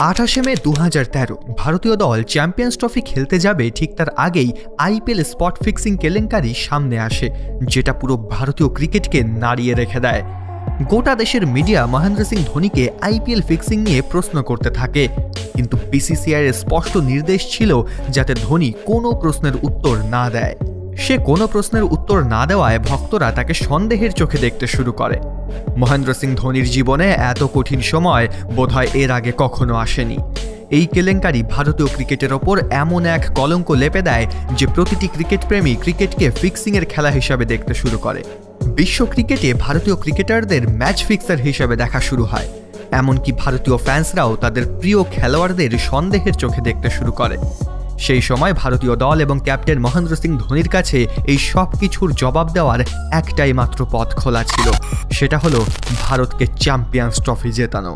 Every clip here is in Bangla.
28 মে 2013 ভারতীয় দল চ্যাম্পিয়ন্স ট্রফি খেলতে যাবে ঠিক তার আগেই আইপিএল স্পট ফিক্সিং কেলেঙ্কারি সামনে আসে, যেটা পুরো ভারতীয় ক্রিকেটকে নাড়িয়ে রেখে দেয়। গোটা দেশের মিডিয়া মহেন্দ্র সিং ধোনিকে আইপিএল ফিক্সিং নিয়ে প্রশ্ন করতে থাকে, কিন্তু বিসিসিআই এর স্পষ্ট নির্দেশ ছিল যাতে ধোনি কোনো প্রশ্নের উত্তর না দেয়। সে কোনো প্রশ্নের উত্তর না দেওয়ায় ভক্তরা তাকে সন্দেহের চোখে দেখতে শুরু করে। মহেন্দ্র সিং ধোনির জীবনে এত কঠিন সময় বোধহয় এর আগে কখনো আসেনি। এই কেলেঙ্কারি ভারতীয় ক্রিকেটের ওপর এমন এক কলঙ্ক লেপে দেয় যে প্রতিটি ক্রিকেট প্রেমী ক্রিকেটকে ফিক্সিংয়ের খেলা হিসাবে দেখতে শুরু করে। বিশ্ব ক্রিকেটে ভারতীয় ক্রিকেটারদের ম্যাচ ফিক্সার হিসাবে দেখা শুরু হয়, এমনকি ভারতীয় ফ্যান্সরাও তাদের প্রিয় খেলোয়াড়দের সন্দেহের চোখে দেখতে শুরু করে। সেই সময় ভারতীয় দল এবং ক্যাপ্টেন মহেন্দ্র সিং ধোনির কাছে এই সব কিছুর জবাব দেওয়ার একটাই মাত্র পথ খোলা ছিল, সেটা হলো ভারতকে চ্যাম্পিয়ন্স ট্রফি জেতানো।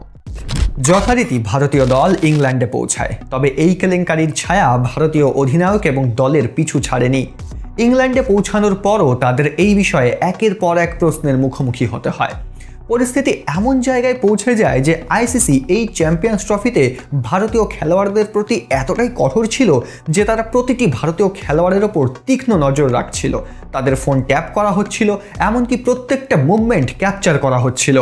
যথারীতি ভারতীয় দল ইংল্যান্ডে পৌঁছায়, তবে এই কেলেঙ্কারির ছায়া ভারতীয় অধিনায়ক এবং দলের পিছু ছাড়েনি। ইংল্যান্ডে পৌঁছানোর পরও তাদের এই বিষয়ে একের পর এক প্রশ্নের মুখোমুখি হতে হয়। পরিস্থিতি এমন জায়গায় পৌঁছে যায় যে আইসিসি এই চ্যাম্পিয়ন্স ট্রফিতে ভারতীয় খেলোয়াড়দের প্রতি এতটাই কঠোর ছিল যে তারা প্রতিটি ভারতীয় খেলোয়াড়ের ওপর তীক্ষ্ণ নজর রাখছিল। তাদের ফোন ট্যাপ করা হচ্ছিল, এমনকি প্রত্যেকটা মুভমেন্ট ক্যাপচার করা হচ্ছিল।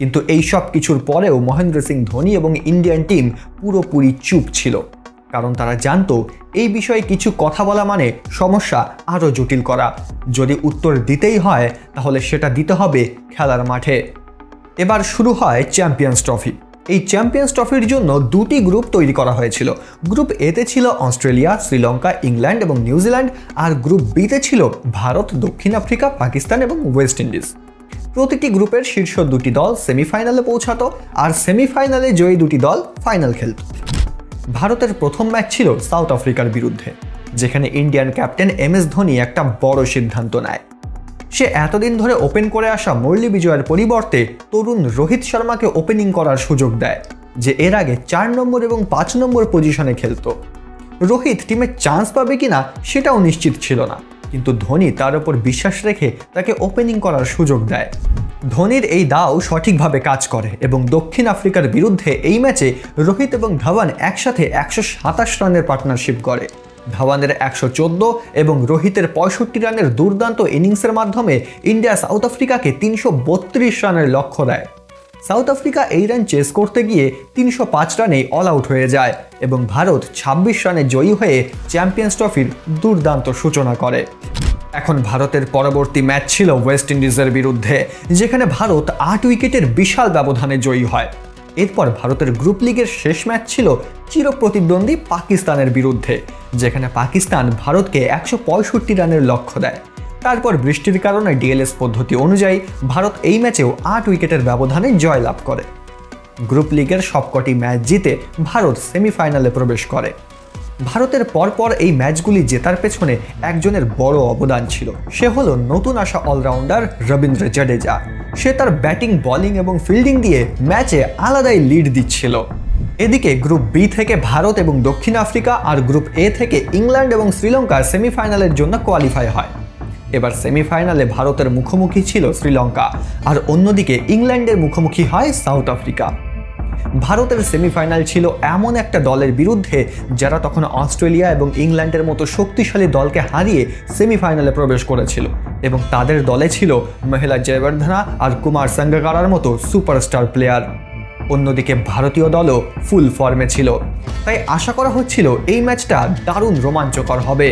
কিন্তু এই সব কিছুর পরেও মহেন্দ্র সিং ধোনি এবং ইন্ডিয়ান টিম পুরোপুরি চুপ ছিল, কারণ তারা জানতো এই বিষয়ে কিছু কথা বলা মানে সমস্যা আরও জটিল করা। যদি উত্তর দিতেই হয় তাহলে সেটা দিতে হবে খেলার মাঠে। এবার শুরু হয় চ্যাম্পিয়ন্স ট্রফি। এই চ্যাম্পিয়ন্স ট্রফির জন্য দুটি গ্রুপ তৈরি করা হয়েছিল। গ্রুপ এতে ছিল অস্ট্রেলিয়া, শ্রীলঙ্কা, ইংল্যান্ড এবং নিউজিল্যান্ড, আর গ্রুপ বিতে ছিল ভারত, দক্ষিণ আফ্রিকা, পাকিস্তান এবং ওয়েস্ট ইন্ডিজ। প্রতিটি গ্রুপের শীর্ষ দুটি দল সেমিফাইনালে পৌঁছাতো, আর সেমিফাইনালে জয়ী দুটি দল ফাইনাল খেলত। ভারতের প্রথম ম্যাচ ছিল সাউথ আফ্রিকার বিরুদ্ধে, যেখানে ইন্ডিয়ান ক্যাপ্টেন এমএস ধোনি একটা বড় সিদ্ধান্ত নেয়। সে এতদিন ধরে ওপেন করে আসা মুরলী বিজয়ের পরিবর্তে তরুণ রোহিত শর্মাকে ওপেনিং করার সুযোগ দেয়, যে এর আগে 4 নম্বর এবং 5 নম্বর পজিশনে খেলত। রোহিত টিমে চান্স পাবে কিনা সেটাও নিশ্চিত ছিল না, কিন্তু ধোনি তার উপর বিশ্বাস রেখে তাকে ওপেনিং করার সুযোগ দেয়। ধোনির এই দাও সঠিকভাবে কাজ করে এবং দক্ষিণ আফ্রিকার বিরুদ্ধে এই ম্যাচে রোহিত এবং ধাওয়ান একসাথে 127 রানের পার্টনারশিপ করে। ধাওয়ানের 114 এবং রোহিতের 65 রানের দুর্দান্ত ইনিংসের মাধ্যমে ইন্ডিয়া সাউথ আফ্রিকাকে 332 রানের লক্ষ্য দেয়। সাউথ আফ্রিকা এই রান চেস করতে গিয়ে 305 রানেই অল আউট হয়ে যায় এবং ভারত 26 রানে জয়ী হয়ে চ্যাম্পিয়ন্স ট্রফির দুর্দান্ত সূচনা করে। এখন ভারতের পরবর্তী ম্যাচ ছিল ওয়েস্ট ইন্ডিজের বিরুদ্ধে, যেখানে ভারত 8 উইকেটের বিশাল ব্যবধানে জয়ী হয়। এরপর ভারতের গ্রুপ লিগের শেষ ম্যাচ ছিল চিরপ্রতিদ্বন্দ্বী পাকিস্তানের বিরুদ্ধে, যেখানে পাকিস্তান ভারতকে 165 রানের লক্ষ্য দেয়। তারপর বৃষ্টির কারণে ডিএলএস পদ্ধতি অনুযায়ী ভারত এই ম্যাচেও 8 উইকেটের ব্যবধানে জয়লাভ করে। গ্রুপ লিগের সবকটি ম্যাচ জিতে ভারত সেমিফাইনালে প্রবেশ করে। ভারতের পরপর এই ম্যাচগুলি জেতার পেছনে একজনের বড় অবদান ছিল, সে হলো নতুন আসা অলরাউন্ডার রবীন্দ্র জাডেজা। সে তার ব্যাটিং, বোলিং এবং ফিল্ডিং দিয়ে ম্যাচে আলাদাই লিড দিচ্ছিল। এদিকে গ্রুপ বি থেকে ভারত এবং দক্ষিণ আফ্রিকা, আর গ্রুপ এ থেকে ইংল্যান্ড এবং শ্রীলঙ্কা সেমিফাইনালের জন্য কোয়ালিফাই হয়। এবার সেমিফাইনালে ভারতের মুখোমুখি ছিল শ্রীলঙ্কা, আর অন্যদিকে ইংল্যান্ডের মুখোমুখি হয় সাউথ আফ্রিকা। ভারতের সেমিফাইনাল ছিল এমন একটা দলের বিরুদ্ধে যারা তখন অস্ট্রেলিয়া এবং ইংল্যান্ডের মতো শক্তিশালী দলকে হারিয়ে সেমিফাইনালে প্রবেশ করেছিল, এবং তাদের দলে ছিল মহিলা জয়বর্ধনা আর কুমার সাঙ্গাকারার মতো সুপারস্টার প্লেয়ার। অন্যদিকে ভারতীয় দলও ফুল ফর্মে ছিল, তাই আশা করা হচ্ছিল এই ম্যাচটা দারুণ রোমাঞ্চকর হবে।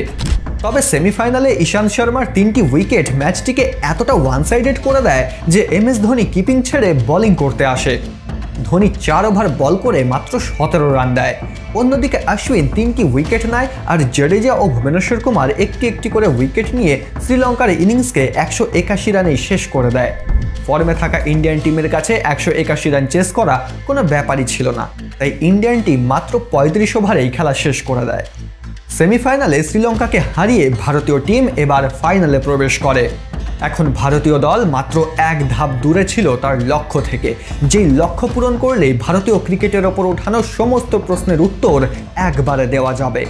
তবে সেমিফাইনালে ঈশান্ত শর্মার 3টি উইকেট ম্যাচটিকে এতটা ওয়ান সাইডেড করে দেয় যে এমএস ধোনি কিপিং ছেড়ে বোলিং করতে আসে। ধোনি 4 ওভার বল করে মাত্র 17 রান দেয়। অন্যদিকে অশ্বিন 3টি উইকেট নেয়, আর জাডেজা ও ভুবনেশ্বর কুমার একটি একটি করে উইকেট নিয়ে শ্রীলঙ্কার ইনিংসকে 181 রানেই শেষ করে দেয়। ফর্মে থাকা ইন্ডিয়ান টিমের কাছে 181 রান চেস করা কোনো ব্যাপারই ছিল না, তাই ইন্ডিয়ান টিম মাত্র 35 ওভারেই খেলা শেষ করে দেয়। সেমিফাইনালে শ্রীলঙ্কাকে হারিয়ে ভারতীয় টিম এবার ফাইনালে প্রবেশ করে। এখন ভারতীয় দল মাত্র এক ধাপ দূরে ছিল তার লক্ষ্য থেকে, যেই লক্ষ্য পূরণ করলেই ভারতীয় ক্রিকেটের ওপর ওঠানো সমস্ত প্রশ্নের উত্তর একবারে দেওয়া যাবে।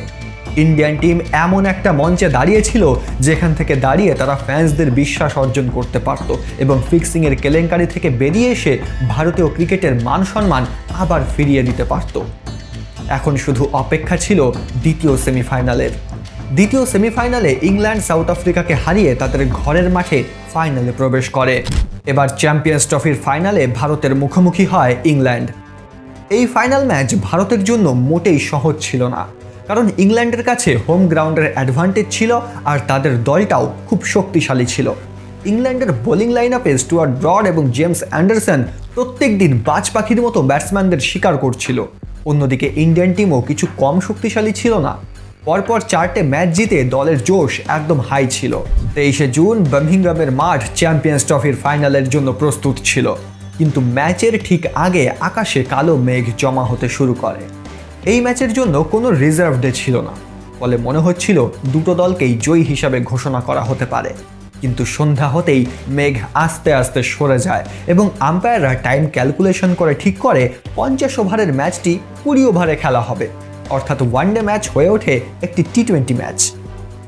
ইন্ডিয়ান টিম এমন একটা মঞ্চে দাঁড়িয়েছিল যেখান থেকে দাঁড়িয়ে তারা ফ্যান্সদের বিশ্বাস অর্জন করতে পারত এবং ফিক্সিংয়ের কেলেঙ্কারি থেকে বেরিয়ে এসে ভারতীয় ক্রিকেটের মান সম্মান আবার ফিরিয়ে দিতে পারত। এখন শুধু অপেক্ষা ছিল দ্বিতীয় সেমিফাইনালের। দ্বিতীয় সেমিফাইনালে ইংল্যান্ড সাউথ আফ্রিকাকে হারিয়ে তাদের ঘরের মাঠে ফাইনালে প্রবেশ করে। এবার চ্যাম্পিয়ন্স ট্রফির ফাইনালে ভারতের মুখোমুখি হয় ইংল্যান্ড। এই ফাইনাল ম্যাচ ভারতের জন্য মোটেই সহজ ছিল না, কারণ ইংল্যান্ডের কাছে হোম গ্রাউন্ডের অ্যাডভান্টেজ ছিল আর তাদের দলটাও খুব শক্তিশালী ছিল। ইংল্যান্ডের বোলিং লাইন আপে স্টুয়ার্ট ব্রড এবং জেমস অ্যান্ডারসন প্রত্যেক দিন বাজ পাখির মতো ব্যাটসম্যানদের শিকার করছিল। অন্যদিকে ইন্ডিয়ান টিমও কিছু কম শক্তিশালী ছিল না। পরপর 4টে ম্যাচ জিতে দলের জোশ একদম হাই ছিল। 23শে জুন বার্মিংহামের মাঠ চ্যাম্পিয়ন্স ট্রফির ফাইনালের জন্য প্রস্তুত ছিল, কিন্তু ম্যাচের ঠিক আগে আকাশে কালো মেঘ জমা হতে শুরু করে। এই ম্যাচের জন্য কোনো রিজার্ভ ডে ছিল না, ফলে মনে হচ্ছিল দুটো দলকেই জয়ী হিসাবে ঘোষণা করা হতে পারে। কিন্তু সন্ধ্যা হতেই মেঘ আস্তে আস্তে সরে যায় এবং আম্পায়াররা টাইম ক্যালকুলেশন করে ঠিক করে 50 ওভারের ম্যাচটি 20 ওভারে খেলা হবে, অর্থাৎ ওয়ানডে ম্যাচ হয়ে ওঠে একটি টি20 ম্যাচ।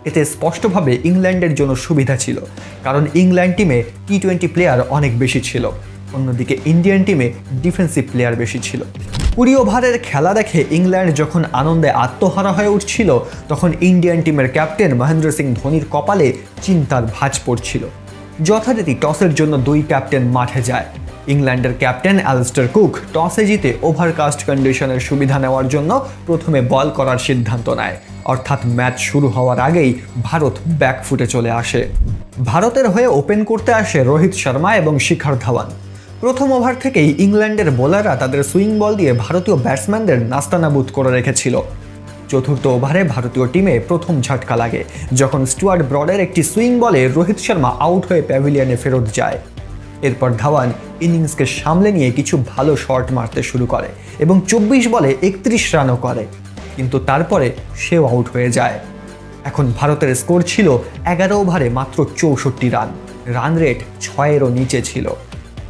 এতে স্পষ্টভাবে ইংল্যান্ডের জন্য সুবিধা ছিল, কারণ ইংল্যান্ড টিমে টি20 প্লেয়ার অনেক বেশি ছিল, অন্যদিকে ইন্ডিয়ান টিমে ডিফেন্সিভ প্লেয়ার বেশি ছিল। 20 ওভারের খেলা দেখে ইংল্যান্ড যখন আনন্দে আত্মহারা হয়ে উঠছিল, তখন ইন্ডিয়ান টিমের ক্যাপ্টেন মহেন্দ্র সিং ধোনির কপালে চিন্তার ভাঁজ পড়ছিল। যথারীতি টসের জন্য 2 ক্যাপ্টেন মাঠে যায়। ইংল্যান্ডের ক্যাপ্টেন অ্যালিস্টার কুক টসে জিতে ওভারকাস্ট কন্ডিশনের সুবিধা নেওয়ার জন্য প্রথমে বল করার সিদ্ধান্ত নেয়, অর্থাৎ ম্যাচ শুরু হওয়ার আগেই ভারত ব্যাকফুটে চলে আসে। ভারতের হয়ে ওপেন করতে আসে রোহিত শর্মা এবং শিখর ধাওয়ান। প্রথম ওভার থেকেই ইংল্যান্ডের বোলাররা তাদের সুইং বল দিয়ে ভারতীয় ব্যাটসম্যানদের নাস্তানাবুদ করে রেখেছিল। চতুর্থ ওভারে ভারতীয় টিমে প্রথম ঝটকা লাগে, যখন স্টুয়ার্ট ব্রডের একটি সুইং বলে রোহিত শর্মা আউট হয়ে প্যাভিলিয়নে ফেরত যায়। এরপর ধাওয়ান ইনিংসকে সামলে নিয়ে কিছু ভালো শট মারতে শুরু করে এবং 24 বলে 31 রানও করে, কিন্তু তারপরে সেও আউট হয়ে যায়। এখন ভারতের স্কোর ছিল 11 ওভারে মাত্র 64 রান, রান রেট 6-এরও নিচে ছিল।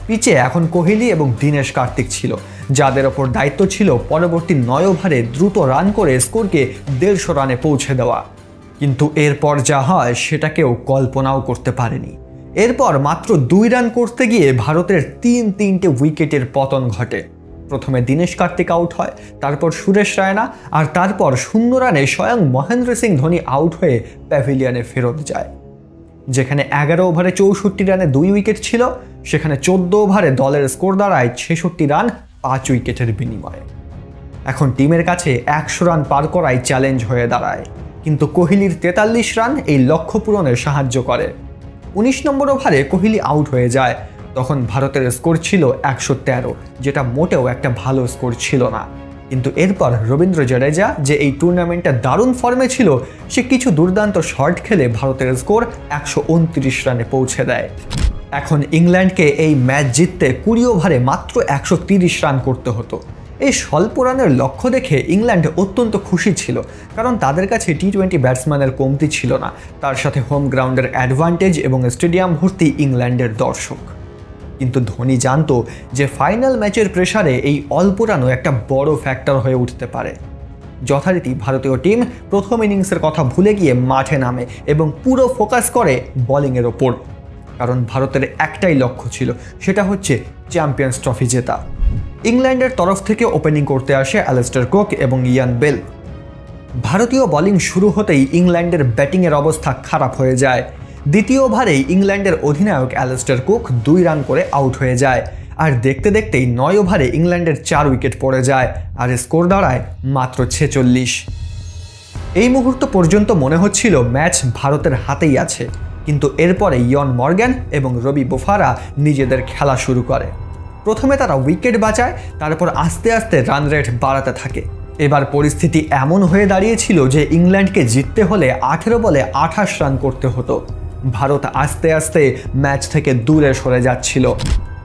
পিচে এখন কোহলি এবং দীনেশ কার্তিক ছিল, যাদের ওপর দায়িত্ব ছিল পরবর্তী 9 ওভারে দ্রুত রান করে স্কোরকে 150 রানে পৌঁছে দেওয়া। কিন্তু এরপর যা হয় সেটা কেউ কল্পনাও করতে পারেনি। এরপর মাত্র 2 রান করতে গিয়ে ভারতের 3-3টে উইকেটের পতন ঘটে। প্রথমে দীনেশ কার্তিক আউট হয়, তারপর সুরেশ রায়না, আর তারপর 0 রানে স্বয়ং মহেন্দ্র সিং ধোনি আউট হয়ে প্যাভিলিয়নে ফেরত যায়। যেখানে 11 ওভারে 64 রানে 2 উইকেট ছিল, সেখানে 14 ওভারে দলের স্কোর দাঁড়ায় 66 রান 5 উইকেটের বিনিময়ে। এখন টিমের কাছে 100 রান পার করাই চ্যালেঞ্জ হয়ে দাঁড়ায়, কিন্তু কোহলির 43 রান এই লক্ষ্য পূরণে সাহায্য করে। 19 নম্বর ওভারে কোহলি আউট হয়ে যায়, তখন ভারতের স্কোর ছিল 113, যেটা মোটেও একটা ভালো স্কোর ছিল না। কিন্তু এরপর রবীন্দ্র জাদেজা, যে এই টুর্নামেন্টে দারুণ ফর্মে ছিল, সে কিছু দুর্দান্ত শট খেলে ভারতের স্কোর 129 রানে পৌঁছে দেয়। এখন ইংল্যান্ডকে এই ম্যাচ জিততে 20 ওভারে মাত্র 130 রান করতে হতো। এই স্বল্প রানের লক্ষ্য দেখে ইংল্যান্ড অত্যন্ত খুশি ছিল, কারণ তাদের কাছে টি20 ব্যাটসম্যানের কমতি ছিল না, তার সাথে হোম গ্রাউন্ডের অ্যাডভান্টেজ এবং স্টেডিয়াম ভর্তি ইংল্যান্ডের দর্শক। কিন্তু ধোনি জানতো যে ফাইনাল ম্যাচের প্রেসারে এই অল্প রানও একটা বড় ফ্যাক্টর হয়ে উঠতে পারে। যথারীতি ভারতীয় টিম প্রথম ইনিংসের কথা ভুলে গিয়ে মাঠে নামে এবং পুরো ফোকাস করে বোলিংয়ের ওপর, কারণ ভারতের একটাই লক্ষ্য ছিল, সেটা হচ্ছে চ্যাম্পিয়ন্স ট্রফি জেতা। ইংল্যান্ডের তরফ থেকে ওপেনিং করতে আসে অ্যালিস্টার কুক এবং ইয়ান বেল। ভারতীয় বোলিং শুরু হতেই ইংল্যান্ডের ব্যাটিংয়ের অবস্থা খারাপ হয়ে যায়। দ্বিতীয় ওভারেই ইংল্যান্ডের অধিনায়ক অ্যালিস্টার কুক 2 রান করে আউট হয়ে যায়, আর দেখতে দেখতেই 9 ওভারে ইংল্যান্ডের 4 উইকেট পড়ে যায় আর স্কোর দাঁড়ায় মাত্র 46। এই মুহূর্ত পর্যন্ত মনে হচ্ছিল ম্যাচ ভারতের হাতেই আছে, কিন্তু এরপরে ইয়ন মর্গ্যান এবং রবি বোফারা নিজেদের খেলা শুরু করে। প্রথমে তারা উইকেট বাঁচায়, তারপর আস্তে আস্তে রান রেট বাড়াতে থাকে। এবার পরিস্থিতি এমন হয়ে দাঁড়িয়েছিল যে ইংল্যান্ডকে জিততে হলে 18 বলে 28 রান করতে হতো। ভারত আস্তে আস্তে ম্যাচ থেকে দূরে সরে যাচ্ছিল।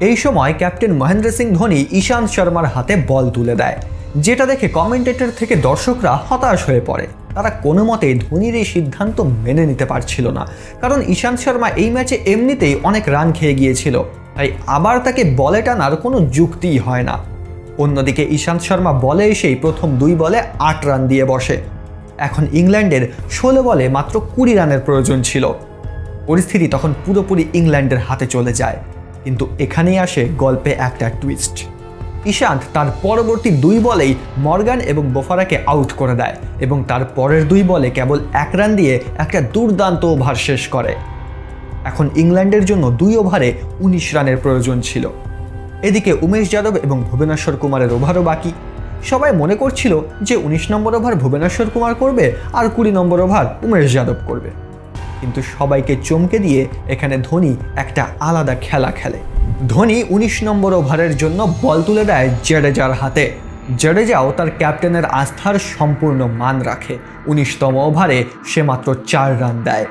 এই সময় ক্যাপ্টেন মহেন্দ্র সিং ধোনি ঈশান্ত শর্মার হাতে বল তুলে দেয়, যেটা দেখে কমেন্টেটর থেকে দর্শকরা হতাশ হয়ে পড়ে। তারা কোনো মতেই ধোনির এই সিদ্ধান্ত মেনে নিতে পারছিল না, কারণ ঈশান্ত শর্মা এই ম্যাচে এমনিতেই অনেক রান খেয়ে গিয়েছিল, তাই আবার তাকে বলে টানার কোনো যুক্তিই হয় না। অন্যদিকে ঈশান্ত শর্মা বলে এসেই প্রথম 2 বলে 8 রান দিয়ে বসে। এখন ইংল্যান্ডের 16 বলে মাত্র 20 রানের প্রয়োজন ছিল। পরিস্থিতি তখন পুরোপুরি ইংল্যান্ডের হাতে চলে যায়। কিন্তু এখানেই আসে গল্পে একটা টুইস্ট। ইশান্ত তার পরবর্তী 2 বলেই মর্গান এবং বোফারাকে আউট করে দেয় এবং তার পরের 2 বলে কেবল 1 রান দিয়ে একটা দুর্দান্ত ওভার শেষ করে। এখন ইংল্যান্ডের জন্য 2 ওভারে 19 রানের প্রয়োজন ছিল। এদিকে উমেশ যাদব এবং ভুবনেশ্বর কুমারের ওভারও বাকি। সবাই মনে করছিল যে 19 নম্বর ওভার ভুবনেশ্বর কুমার করবে আর 20 নম্বর ওভার উমেশ যাদব করবে। কিন্তু সবাইকে চমকে দিয়ে এখানে ধোনি একটা আলাদা খেলা খেলে। ধোনি 19 নম্বর ওভারের জন্য বল তুলে দেয় জাডেজার হাতে। জাডেজাও তার ক্যাপ্টেনের আস্থার সম্পূর্ণ মান রাখে। 19তম ওভারে সে মাত্র 4 রান দেয়।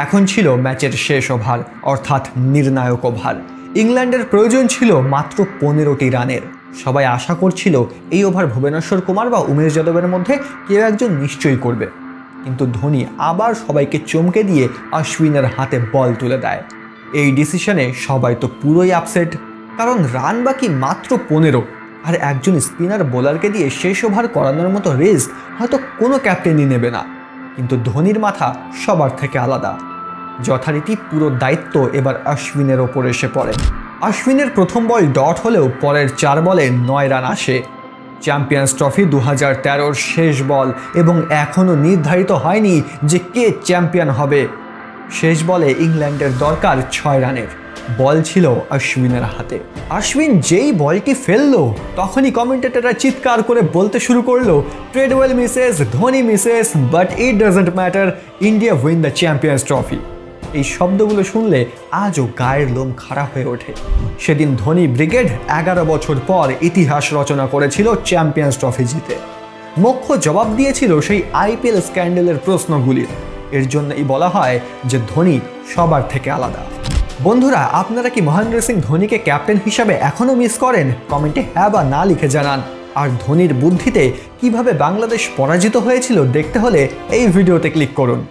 এখন ছিল ম্যাচের শেষ ওভার, অর্থাৎ নির্ণায়ক ওভার। ইংল্যান্ডের প্রয়োজন ছিল মাত্র 15টি রানের। সবাই আশা করছিল এই ওভার ভুবনেশ্বর কুমার বা উমেশ যাদবের মধ্যে কেউ একজন নিশ্চয়ই করবে। কিন্তু ধোনি আবার সবাইকে চমকে দিয়ে অশ্বিনের হাতে বল তুলে দেয়। এই ডিসিশনে সবাই তো পুরোই আপসেট, কারণ রান বাকি মাত্র 15 আর একজন স্পিনার বোলারকে দিয়ে শেষ ওভার করানোর মতো রিস্ক হয়তো কোনো ক্যাপ্টেনই নেবে না। কিন্তু ধোনির মাথা সবার থেকে আলাদা। যথারীতি পুরো দায়িত্ব এবার অশ্বিনের ওপর এসে পড়ে। অশ্বিনের প্রথম বল ডট হলেও পরের 4 বলে 9 রান আসে। চ্যাম্পিয়ন্স ট্রফি 2013-র শেষ বল এবং এখনও নির্ধারিত হয়নি যে কে চ্যাম্পিয়ন হবে। শেষ বলে ইংল্যান্ডের দরকার 6 রানের। বল ছিল অশ্বিনের হাতে। অশ্বিন যেই বলটি ফেললো তখনই কমেন্টেটররা চিৎকার করে বলতে শুরু করলো, Tredwell misses, Dhoni misses, but it doesn't matter, India win the Champions Trophy. এই শব্দগুলো শুনলে আজও গায়ের লোম খাড়া হয়ে ওঠে। সেদিন ধোনি ব্রিগেড 11 বছর পর ইতিহাস রচনা করেছিল চ্যাম্পিয়ন্স ট্রফি জিতে। মুখ্য জবাব দিয়েছিল সেই আইপিএল স্ক্যান্ডেলের প্রশ্নগুলির। এর জন্যই বলা হয় যে ধোনি সবার থেকে আলাদা। বন্ধুরা, আপনারা কি মহেন্দ্র সিং ধোনিকে ক্যাপ্টেন হিসাবে এখনও মিস করেন? কমেন্টে হ্যাঁ বা না লিখে জানান। আর ধোনির বুদ্ধিতে কিভাবে বাংলাদেশ পরাজিত হয়েছিল দেখতে হলে এই ভিডিওতে ক্লিক করুন।